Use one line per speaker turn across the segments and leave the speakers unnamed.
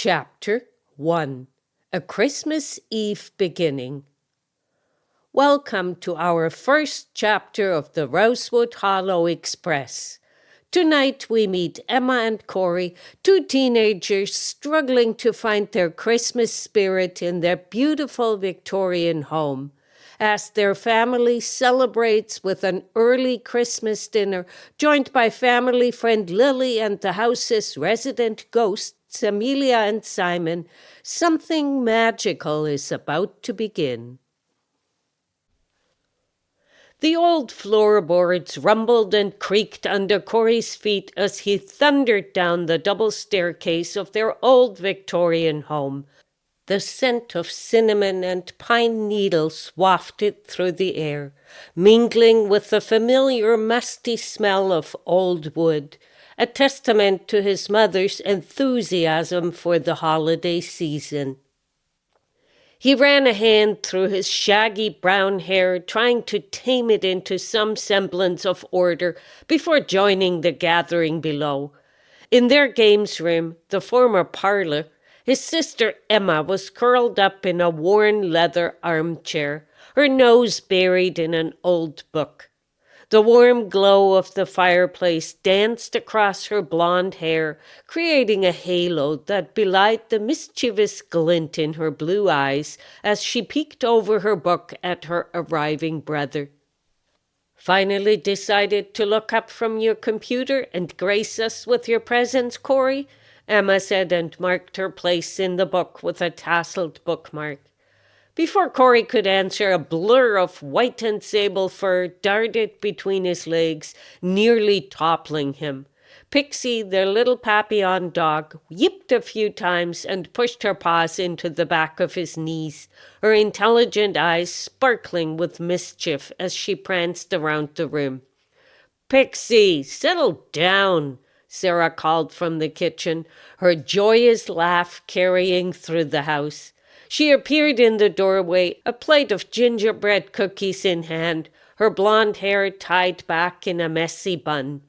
Chapter 1 A Christmas Eve Beginning. Welcome to our first chapter of the Rosewood Holiday Express. Tonight we meet Emma and Cory, two teenagers struggling to find their Christmas spirit in their beautiful Victorian home. As their family celebrates with an early Christmas dinner, joined by family friend Lily and the house's resident ghosts, Amelia and Simon, something magical is about to begin. The old floorboards rumbled and creaked under Cory's feet as he thundered down the double staircase of their old Victorian home. The scent of cinnamon and pine needles wafted through the air, mingling with the familiar musty smell of old wood, a testament to his mother's enthusiasm for the holiday season. He ran a hand through his shaggy brown hair, trying to tame it into some semblance of order before joining the gathering below. In their games room, the former parlor, his sister Emma was curled up in a worn leather armchair, her nose buried in an old book. The warm glow of the fireplace danced across her blonde hair, creating a halo that belied the mischievous glint in her blue eyes as she peeked over her book at her arriving brother. "Finally decided to look up from your computer and grace us with your presence, Cory?" Emma said, and marked her place in the book with a tasseled bookmark. Before Cory could answer, a blur of white and sable fur darted between his legs, nearly toppling him. Pixie, their little Papillon dog, yipped a few times and pushed her paws into the back of his knees, her intelligent eyes sparkling with mischief as she pranced around the room. "Pixie, settle down," Sarah called from the kitchen, her joyous laugh carrying through the house. She appeared in the doorway, a plate of gingerbread cookies in hand, her blonde hair tied back in a messy bun.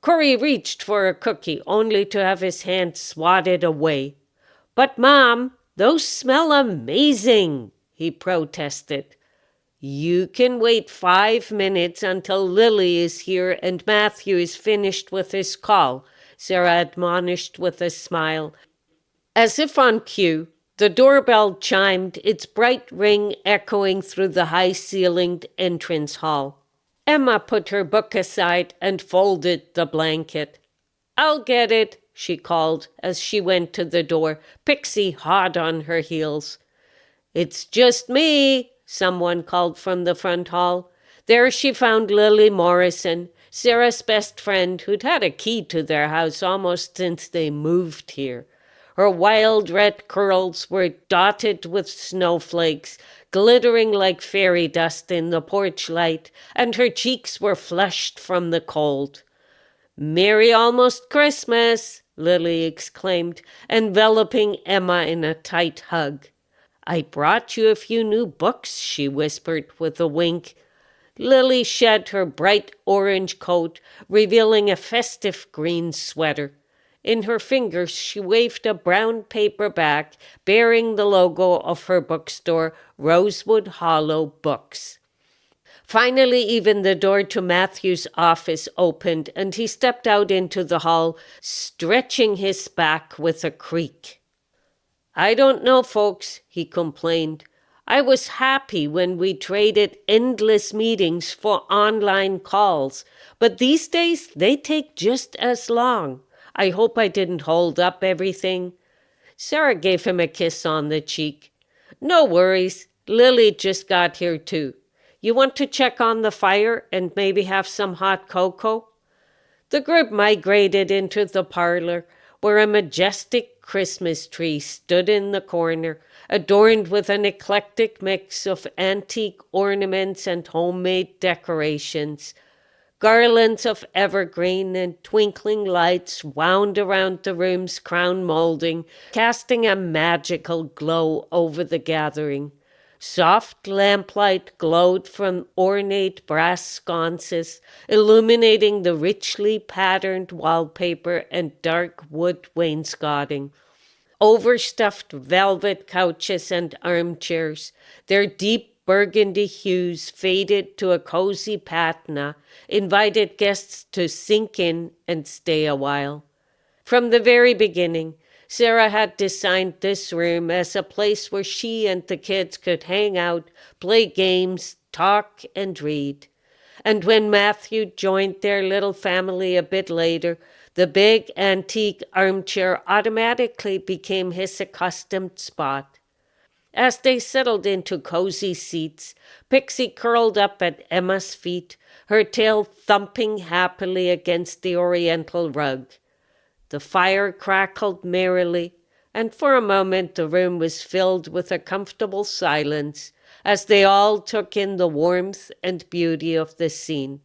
Cory reached for a cookie, only to have his hand swatted away. "But, Mom, those smell amazing," he protested. "You can wait 5 minutes until Lily is here and Matthew is finished with his call," Sarah admonished with a smile. As if on cue, the doorbell chimed, its bright ring echoing through the high-ceilinged entrance hall. Emma put her book aside and folded the blanket. "I'll get it," she called as she went to the door, Pixie hot on her heels. "It's just me," someone called from the front hall. There she found Lily Morrison, Sarah's best friend, who'd had a key to their house almost since they moved here. Her wild red curls were dotted with snowflakes, glittering like fairy dust in the porch light, and her cheeks were flushed from the cold. "Merry almost Christmas," Lily exclaimed, enveloping Emma in a tight hug. "I brought you a few new books," she whispered with a wink. Lily shed her bright orange coat, revealing a festive green sweater. In her fingers, she waved a brown paper bag bearing the logo of her bookstore, Rosewood Holiday Books. Finally, even the door to Matthew's office opened, and he stepped out into the hall, stretching his back with a creak. "I don't know, folks," he complained. "I was happy when we traded endless meetings for online calls, but these days they take just as long. I hope I didn't hold up everything." Sarah gave him a kiss on the cheek. "No worries. Lily just got here too. You want to check on the fire and maybe have some hot cocoa?" The group migrated into the parlor, where a majestic Christmas tree stood in the corner, adorned with an eclectic mix of antique ornaments and homemade decorations. Garlands of evergreen and twinkling lights wound around the room's crown molding, casting a magical glow over the gathering. Soft lamplight glowed from ornate brass sconces, illuminating the richly patterned wallpaper and dark wood wainscoting. Overstuffed velvet couches and armchairs, their deep burgundy hues faded to a cozy patina, invited guests to sink in and stay a while. From the very beginning, Sarah had designed this room as a place where she and the kids could hang out, play games, talk, and read. And when Matthew joined their little family a bit later, the big antique armchair automatically became his accustomed spot. As they settled into cozy seats, Pixie curled up at Emma's feet, her tail thumping happily against the oriental rug. The fire crackled merrily, and for a moment the room was filled with a comfortable silence as they all took in the warmth and beauty of the scene.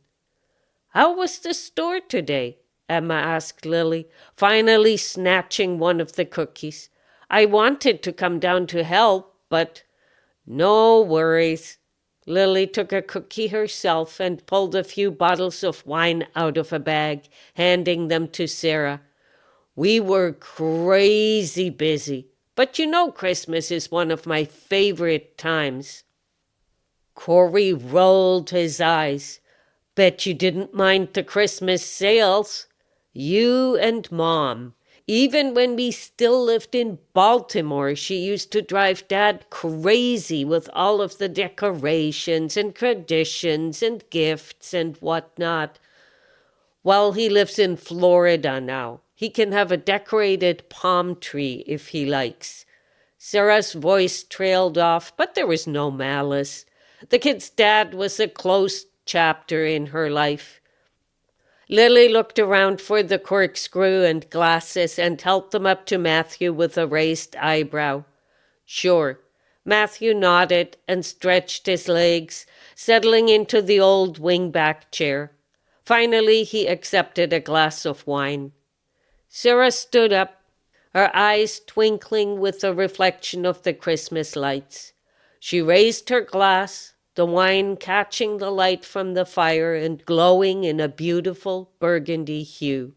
"How was the store today?" Emma asked Lily, finally snatching one of the cookies. "I wanted to come down to help, but—" "No worries." Lily took a cookie herself and pulled a few bottles of wine out of a bag, handing them to Sarah. "We were crazy busy, but you know Christmas is one of my favorite times." Cory rolled his eyes. "Bet you didn't mind the Christmas sales. You and Mom. Even when we still lived in Baltimore, she used to drive Dad crazy with all of the decorations and traditions and gifts and whatnot. Well, he lives in Florida now. He can have a decorated palm tree if he likes." Sarah's voice trailed off, but there was no malice. The kid's dad was a closed chapter in her life. Lily looked around for the corkscrew and glasses and held them up to Matthew with a raised eyebrow. "Sure." Matthew nodded and stretched his legs, settling into the old wingback chair. Finally, he accepted a glass of wine. Sarah stood up, her eyes twinkling with the reflection of the Christmas lights. She raised her glass, the wine catching the light from the fire and glowing in a beautiful burgundy hue.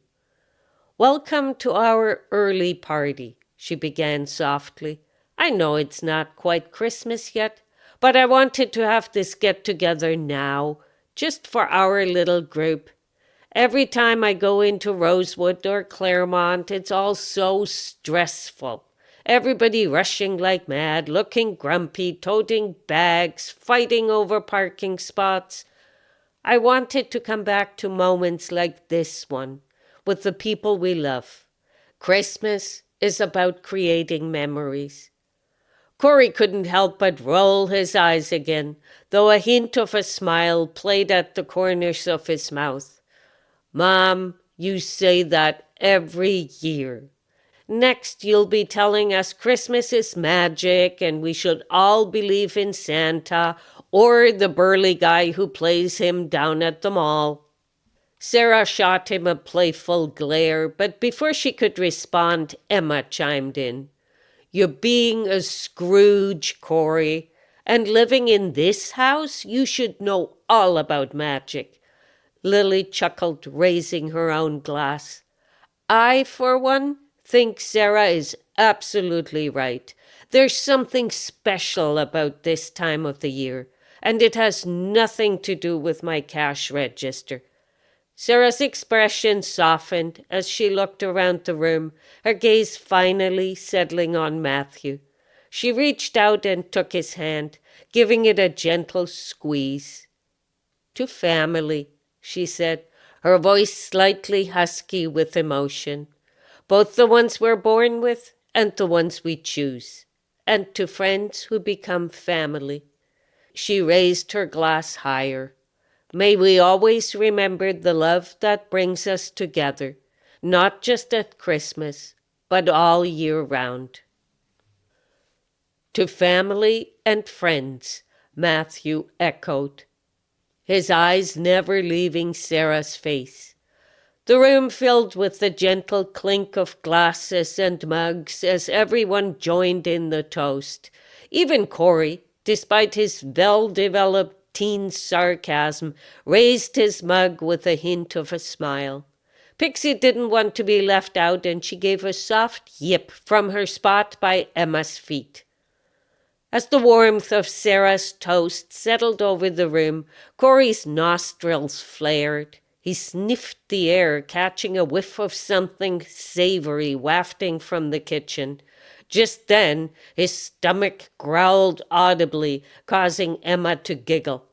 "Welcome to our early party," she began softly. "I know it's not quite Christmas yet, but I wanted to have this get-together now, just for our little group. Every time I go into Rosewood or Claremont, it's all so stressful. Everybody rushing like mad, looking grumpy, toting bags, fighting over parking spots. I wanted to come back to moments like this one, with the people we love. Christmas is about creating memories." Cory couldn't help but roll his eyes again, though a hint of a smile played at the corners of his mouth. "Mom, you say that every year. Next, you'll be telling us Christmas is magic and we should all believe in Santa or the burly guy who plays him down at the mall." Sarah shot him a playful glare, but before she could respond, Emma chimed in. "You're being a Scrooge, Cory. And living in this house, you should know all about magic." Lily chuckled, raising her own glass. "I, for one, think Sarah is absolutely right. There's something special about this time of the year, and it has nothing to do with my cash register." Sarah's expression softened as she looked around the room, her gaze finally settling on Matthew. She reached out and took his hand, giving it a gentle squeeze. "To family," she said, her voice slightly husky with emotion. "Both the ones we're born with and the ones we choose. And to friends who become family." She raised her glass higher. "May we always remember the love that brings us together, not just at Christmas, but all year round." "To family and friends," Matthew echoed, his eyes never leaving Sarah's face. The room filled with the gentle clink of glasses and mugs as everyone joined in the toast. Even Cory, despite his well-developed teen sarcasm, raised his mug with a hint of a smile. Pixie didn't want to be left out, and she gave a soft yip from her spot by Emma's feet. As the warmth of Sarah's toast settled over the room, Cory's nostrils flared. He sniffed the air, catching a whiff of something savory wafting from the kitchen. Just then, his stomach growled audibly, causing Emma to giggle.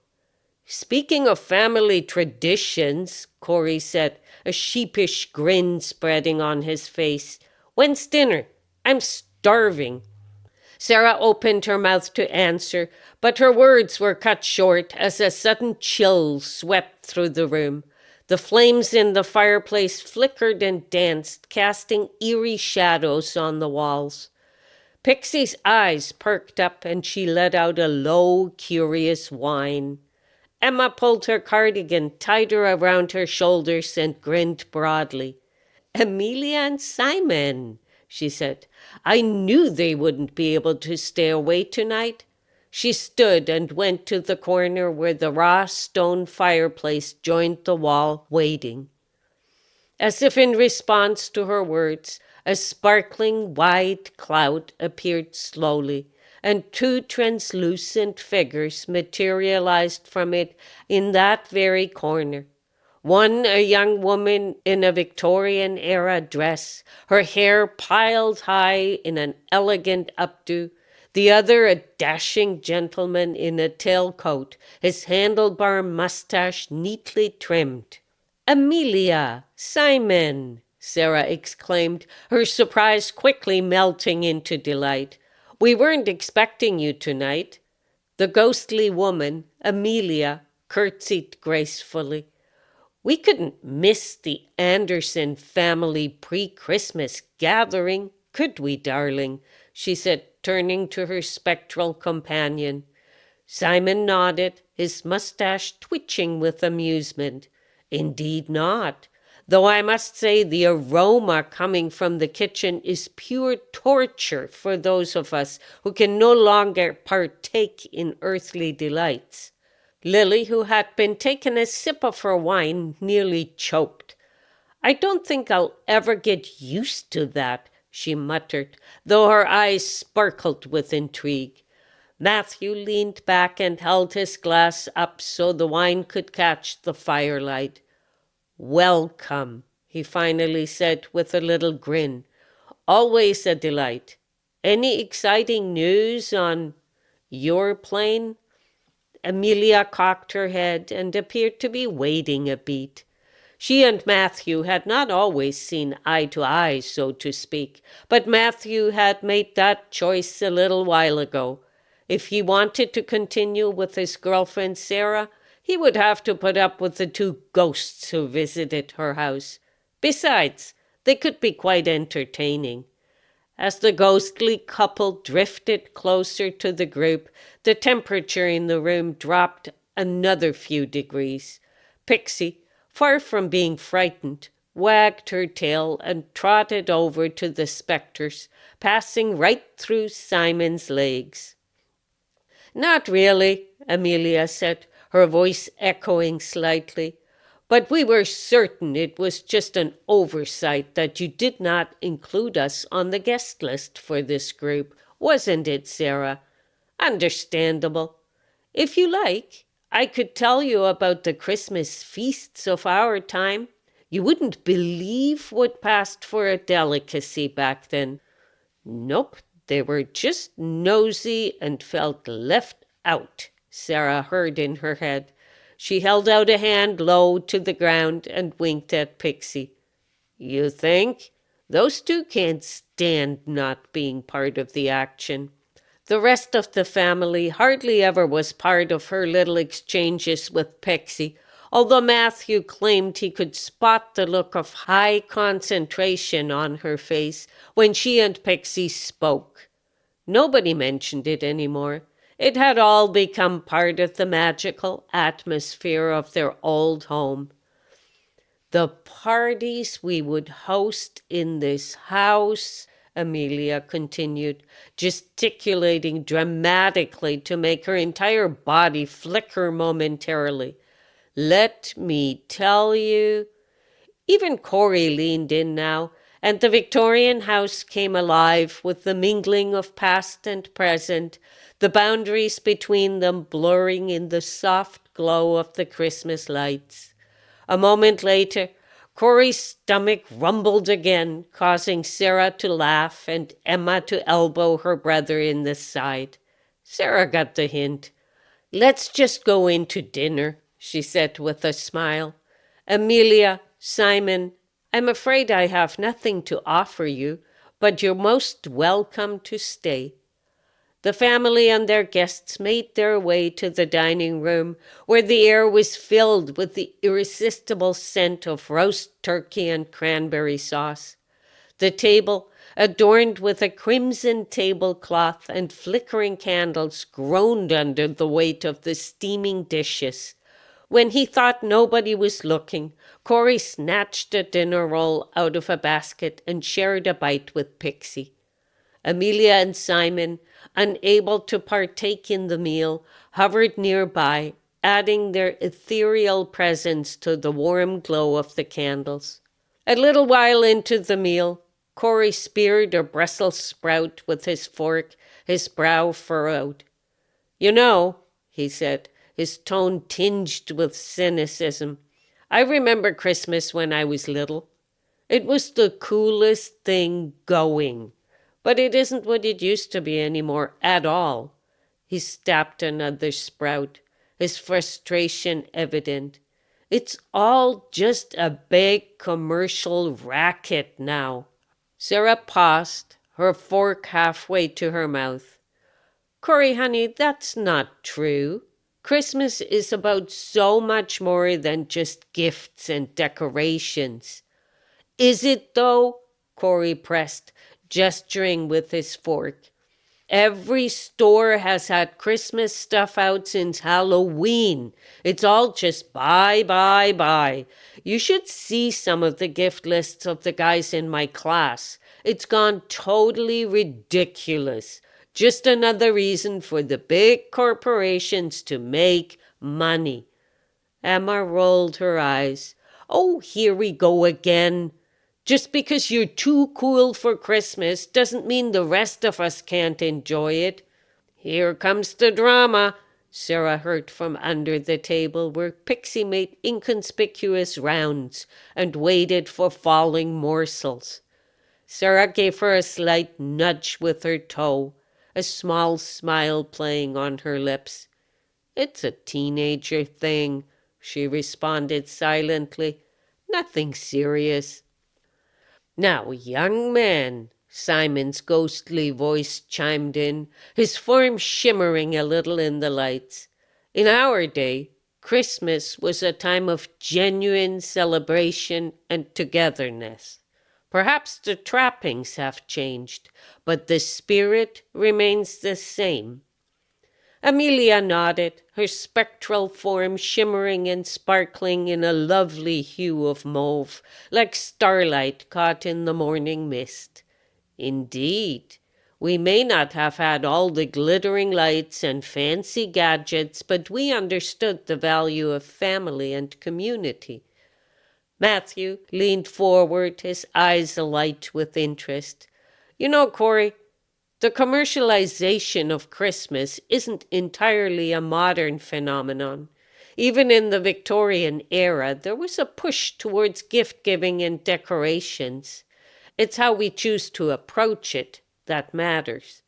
"Speaking of family traditions," Cory said, a sheepish grin spreading on his face, "when's dinner? I'm starving." Sarah opened her mouth to answer, but her words were cut short as a sudden chill swept through the room. The flames in the fireplace flickered and danced, casting eerie shadows on the walls. Pixie's eyes perked up and she let out a low, curious whine. Emma pulled her cardigan tighter around her shoulders and grinned broadly. "Amelia and Simon," she said. "I knew they wouldn't be able to stay away tonight." She stood and went to the corner where the raw stone fireplace joined the wall, waiting. As if in response to her words, a sparkling white cloud appeared slowly, and two translucent figures materialized from it in that very corner. One, a young woman in a Victorian-era dress, her hair piled high in an elegant updo. The other, a dashing gentleman in a tailcoat, his handlebar mustache neatly trimmed. "Amelia! Simon!" Sarah exclaimed, her surprise quickly melting into delight. "We weren't expecting you tonight." The ghostly woman, Amelia, curtsied gracefully. "We couldn't miss the Anderson family pre-Christmas gathering, could we, darling?" she said, turning to her spectral companion. Simon nodded, his mustache twitching with amusement. "Indeed not. Though I must say the aroma coming from the kitchen is pure torture for those of us who can no longer partake in earthly delights." Lily, who had been taking a sip of her wine, nearly choked. "I don't think I'll ever get used to that," she muttered, though her eyes sparkled with intrigue. Matthew leaned back and held his glass up so the wine could catch the firelight. "Welcome," he finally said with a little grin. "Always a delight. Any exciting news on your plane?" Amelia cocked her head and appeared to be waiting a beat. She and Matthew had not always seen eye to eye, so to speak, but Matthew had made that choice a little while ago. If he wanted to continue with his girlfriend Sarah, he would have to put up with the two ghosts who visited her house. Besides, they could be quite entertaining. As the ghostly couple drifted closer to the group, the temperature in the room dropped another few degrees. Pixie, far from being frightened, wagged her tail and trotted over to the specters, passing right through Simon's legs. "Not really," Amelia said, her voice echoing slightly. "But we were certain it was just an oversight that you did not include us on the guest list for this group. Wasn't it, Sarah? Understandable. If you like, I could tell you about the Christmas feasts of our time. You wouldn't believe what passed for a delicacy back then." "Nope, they were just nosy and felt left out," Sarah heard in her head. She held out a hand low to the ground and winked at Pixie. "You think? Those two can't stand not being part of the action." The rest of the family hardly ever was part of her little exchanges with Pixie, although Matthew claimed he could spot the look of high concentration on her face when she and Pixie spoke. Nobody mentioned it anymore. It had all become part of the magical atmosphere of their old home. "The parties we would host in this house," Amelia continued, gesticulating dramatically to make her entire body flicker momentarily. "Let me tell you, Even Cory leaned in now, and the Victorian house came alive with the mingling of past and present, the boundaries between them blurring in the soft glow of the Christmas lights. A moment later, Cory's stomach rumbled again, causing Sarah to laugh and Emma to elbow her brother in the side. Sarah got the hint. "Let's just go in to dinner," she said with a smile. "Amelia, Simon, I'm afraid I have nothing to offer you, but you're most welcome to stay." The family and their guests made their way to the dining room, where the air was filled with the irresistible scent of roast turkey and cranberry sauce. The table, adorned with a crimson tablecloth and flickering candles, groaned under the weight of the steaming dishes. When he thought nobody was looking, Cory snatched a dinner roll out of a basket and shared a bite with Pixie. Amelia and Simon, unable to partake in the meal, hovered nearby, adding their ethereal presence to the warm glow of the candles. A little while into the meal, Cory speared a Brussels sprout with his fork, his brow furrowed. "You know," he said, his tone tinged with cynicism, "I remember Christmas when I was little. It was the coolest thing going. But it isn't what it used to be anymore at all." He stabbed another sprout, his frustration evident. "It's all just a big commercial racket now." Sarah paused, her fork halfway to her mouth. "Cory, honey, that's not true. Christmas is about so much more than just gifts and decorations." "Is it, though?" Cory pressed, gesturing with his fork. "Every store has had Christmas stuff out since Halloween. It's all just buy, buy, buy. You should see some of the gift lists of the guys in my class. It's gone totally ridiculous. Just another reason for the big corporations to make money." Emma rolled her eyes. "Oh, here we go again. Just because you're too cool for Christmas doesn't mean the rest of us can't enjoy it." "Here comes the drama," Sarah heard from under the table, where Pixie made inconspicuous rounds and waited for falling morsels. Sarah gave her a slight nudge with her toe, a small smile playing on her lips. "It's a teenager thing," she responded silently. "Nothing serious." "Now, young man," Simon's ghostly voice chimed in, his form shimmering a little in the lights. "In our day, Christmas was a time of genuine celebration and togetherness. Perhaps the trappings have changed, but the spirit remains the same." Amelia nodded, her spectral form shimmering and sparkling in a lovely hue of mauve, like starlight caught in the morning mist. "Indeed, we may not have had all the glittering lights and fancy gadgets, but we understood the value of family and community." Matthew leaned forward, his eyes alight with interest. "You know, Cory, the commercialization of Christmas isn't entirely a modern phenomenon. Even in the Victorian era, there was a push towards gift-giving and decorations. It's how we choose to approach it that matters."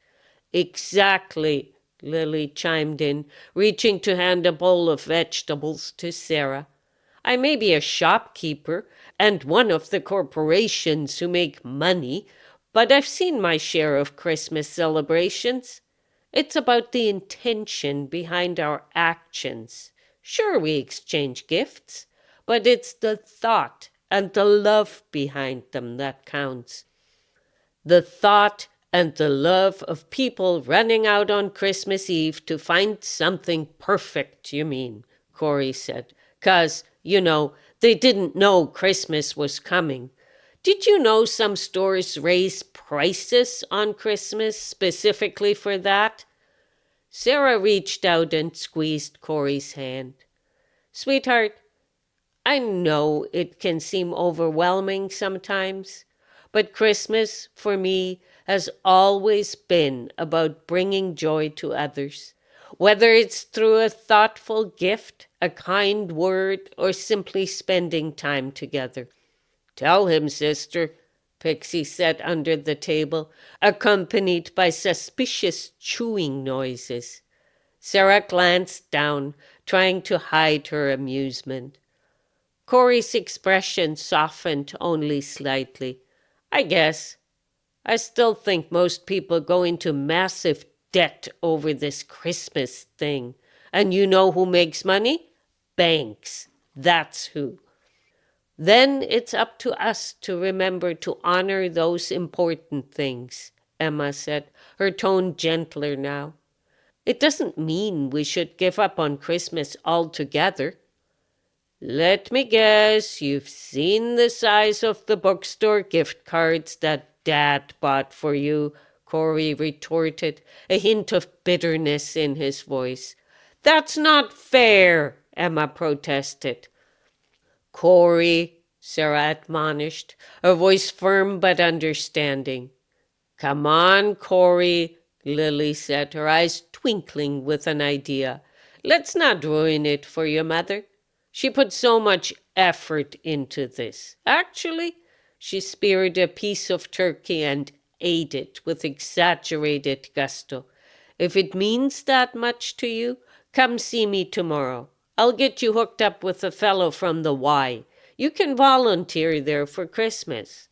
"Exactly," Lily chimed in, reaching to hand a bowl of vegetables to Sarah. "I may be a shopkeeper and one of the corporations who make money, but I've seen my share of Christmas celebrations. It's about the intention behind our actions. Sure, we exchange gifts, but it's the thought and the love behind them that counts." "The thought and the love of people running out on Christmas Eve to find something perfect, you mean," Cory said. "'Cause, you know, they didn't know Christmas was coming. Did you know some stores raise prices on Christmas specifically for that?" Sarah reached out and squeezed Cory's hand. "Sweetheart, I know it can seem overwhelming sometimes, but Christmas, for me, has always been about bringing joy to others. Whether it's through a thoughtful gift, a kind word, or simply spending time together. Tell him, sister, Pixie said under the table, accompanied by suspicious chewing noises. Sarah glanced down, trying to hide her amusement. Cory's expression softened only slightly. I guess. I still think most people go into massive debt over this Christmas thing. And you know who makes money? Banks. That's who. Then it's up to us to remember to honor those important things, Emma said, her tone gentler now. It doesn't mean we should give up on Christmas altogether. Let me guess, you've seen the size of the bookstore gift cards that Dad bought for you, Cory retorted, a hint of bitterness in his voice. That's not fair, Emma protested. Cory, Sarah admonished, her voice firm but understanding. Come on, Cory, Lily said, her eyes twinkling with an idea. Let's not ruin it for your mother. She put so much effort into this. Actually, she speared a piece of turkey and ate it with exaggerated gusto. If it means that much to you, come see me tomorrow. I'll get you hooked up with a fellow from the Y. You can volunteer there for Christmas.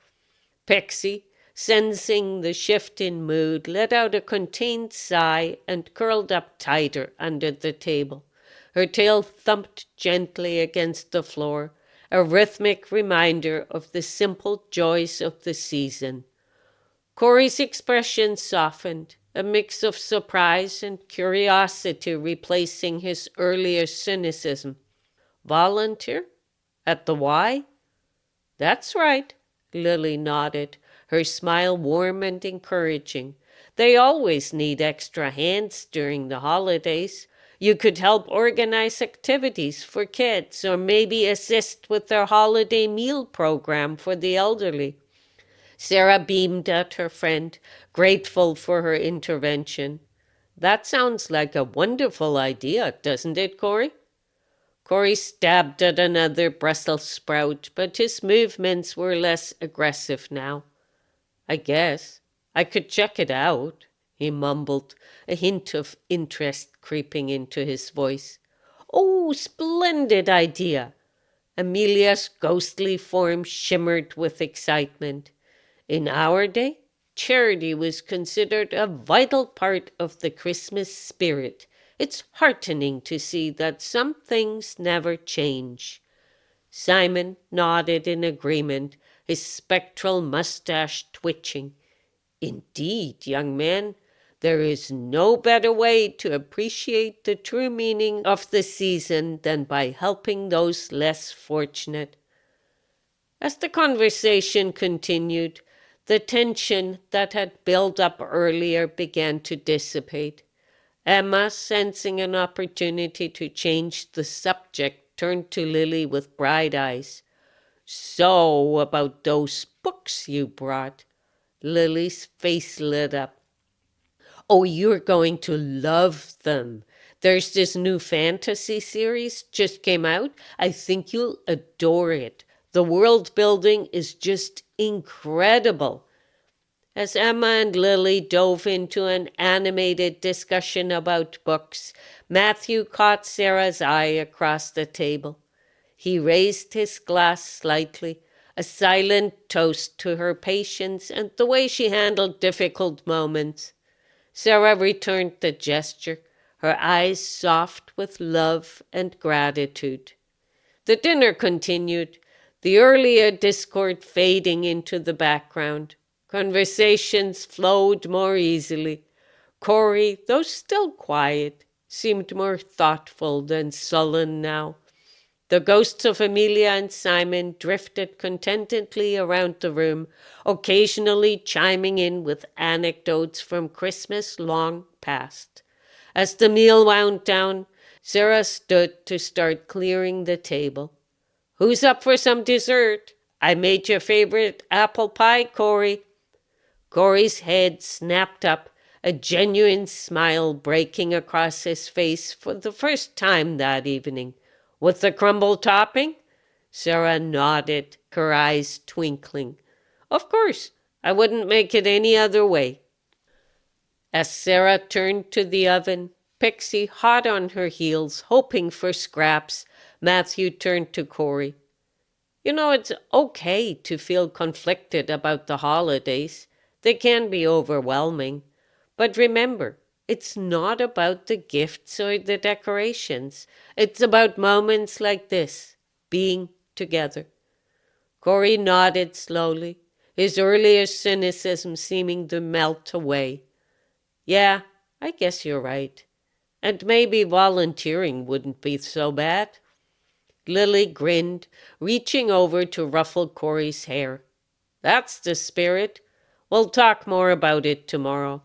Pixie, sensing the shift in mood, let out a contained sigh and curled up tighter under the table. Her tail thumped gently against the floor, a rhythmic reminder of the simple joys of the season. Cory's expression softened, a mix of surprise and curiosity replacing his earlier cynicism. Volunteer? At the Y? That's right, Lily nodded, her smile warm and encouraging. They always need extra hands during the holidays. You could help organize activities for kids or maybe assist with their holiday meal program for the elderly. Sarah beamed at her friend, grateful for her intervention. That sounds like a wonderful idea, doesn't it, Cory? Cory stabbed at another Brussels sprout, but his movements were less aggressive now. I guess I could check it out, he mumbled, a hint of interest creeping into his voice. Oh, splendid idea! Amelia's ghostly form shimmered with excitement. In our day, charity was considered a vital part of the Christmas spirit. It's heartening to see that some things never change. Simon nodded in agreement, his spectral mustache twitching. Indeed, young man, there is no better way to appreciate the true meaning of the season than by helping those less fortunate. As the conversation continued, the tension that had built up earlier began to dissipate. Emma, sensing an opportunity to change the subject, turned to Lily with bright eyes. So, about those books you brought. Lily's face lit up. Oh, you're going to love them. There's this new fantasy series just came out. I think you'll adore it. The world building is just incredible. As Emma and Lily dove into an animated discussion about books, Matthew caught Sarah's eye across the table. He raised his glass slightly, a silent toast to her patience and the way she handled difficult moments. Sarah returned the gesture, her eyes soft with love and gratitude. The dinner continued, the earlier discord fading into the background. Conversations flowed more easily. Cory, though still quiet, seemed more thoughtful than sullen now. The ghosts of Amelia and Simon drifted contentedly around the room, occasionally chiming in with anecdotes from Christmas long past. As the meal wound down, Sarah stood to start clearing the table. Who's up for some dessert? I made your favorite apple pie, Cory. Cory's head snapped up, a genuine smile breaking across his face for the first time that evening. With the crumble topping? Sarah nodded, her eyes twinkling. Of course, I wouldn't make it any other way. As Sarah turned to the oven, Pixie hot on her heels, hoping for scraps, Matthew turned to Cory. You know, it's okay to feel conflicted about the holidays. They can be overwhelming. But remember, it's not about the gifts or the decorations. It's about moments like this, being together. Cory nodded slowly, his earlier cynicism seeming to melt away. Yeah, I guess you're right. And maybe volunteering wouldn't be so bad. Lily grinned, reaching over to ruffle Cory's hair. That's the spirit. We'll talk more about it tomorrow.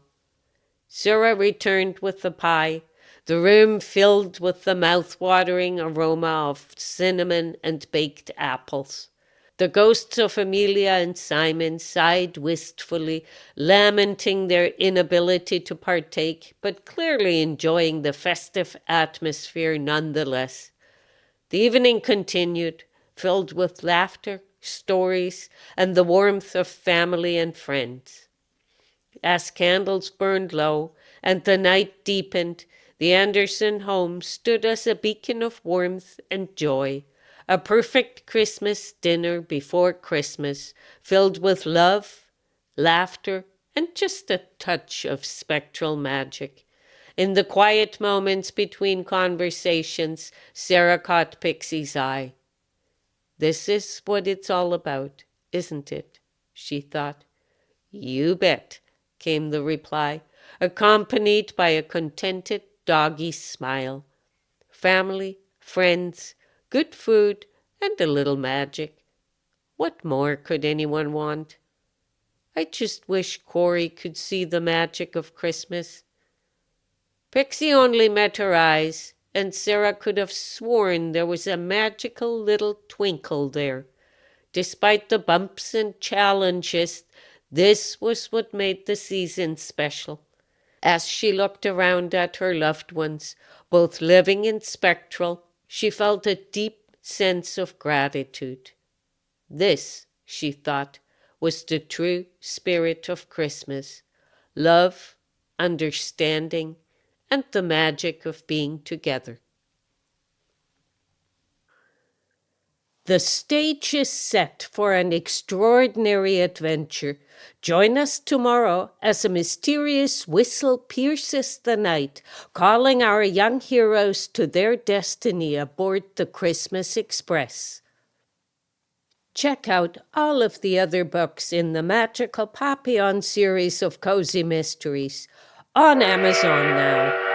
Sarah returned with the pie, the room filled with the mouth-watering aroma of cinnamon and baked apples. The ghosts of Amelia and Simon sighed wistfully, lamenting their inability to partake, but clearly enjoying the festive atmosphere nonetheless. The evening continued, filled with laughter, stories, and the warmth of family and friends. As candles burned low and the night deepened, the Anderson home stood as a beacon of warmth and joy, a perfect Christmas dinner before Christmas, filled with love, laughter, and just a touch of spectral magic. In the quiet moments between conversations, Sarah caught Pixie's eye. This is what it's all about, isn't it? She thought. You bet, came the reply, accompanied by a contented doggy smile. Family, friends, good food, and a little magic. What more could anyone want? I just wish Cory could see the magic of Christmas. Pixie only met her eyes, and Sarah could have sworn there was a magical little twinkle there. Despite the bumps and challenges, this was what made the season special. As she looked around at her loved ones, both living and spectral, she felt a deep sense of gratitude. This, she thought, was the true spirit of Christmas: love, understanding, and the magic of being together. The stage is set for an extraordinary adventure. Join us tomorrow as a mysterious whistle pierces the night, calling our young heroes to their destiny aboard the Christmas Express. Check out all of the other books in the magical Papillon series of cozy mysteries on Amazon now.